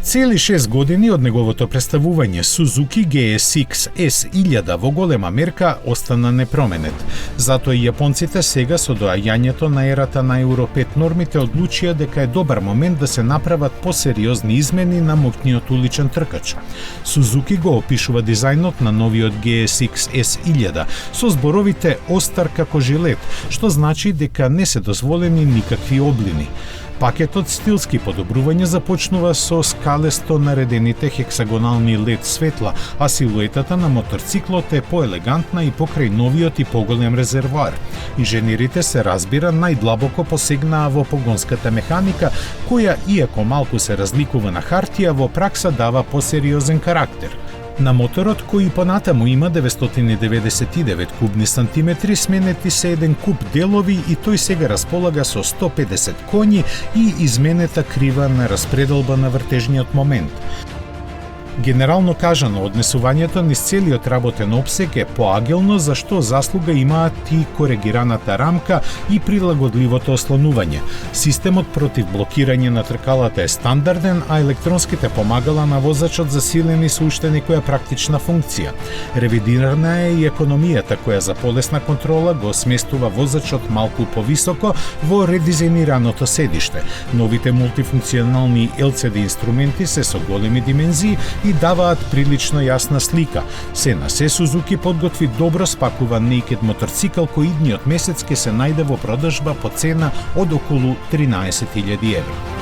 Цели 6 години од неговото представување, Suzuki GSX S1000 во голема мерка остана непроменет. Затоа и јапонците сега со доаѓањето на ерата на Euro 5 нормите одлучија дека е добар момент да се направат посериозни измени на моќниот уличен тркач. Suzuki го опишува дизајнот на новиот GSX S1000 со зборовите остар како жилет, што значи дека не се дозволени никакви облини. Пакетот стилски подобрување започнува со скалесто наредените хексагонални LED светла, а силуетата на моторциклот е поелегантна и покрај новиот и поголем резервоар. Инженерите се разбира најдлабоко посегнаа во погонската механика, која, иако малку се разликува на хартија, во пракса дава посериозен карактер. На моторот, кој и понатаму има 999 кубни сантиметри, сменети се еден куп делови и тој сега располага со 150 коњи и изменета крива на распределба на вртежниот момент. Генерално кажано, однесувањето низ целиот работен опсег е поагилно, за што заслуга имаат и коригираната рамка и прилагодливото ослонување. Системот против блокирање на тркалата е стандарден, а електронските помагала на возачот засилени со уште некоја практична функција. Ревидирана е и економијата која за полесна контрола го сместува возачот малку повисоко во редизајнираното седиште. Новите мултифункционални LCD инструменти се со големи димензии и даваат прилично јасна слика. Се на се Suzuki подготви добро спакуван naked моторцикл кој идниот месец ќе се најде во продажба по цена од околу 13.000 евра.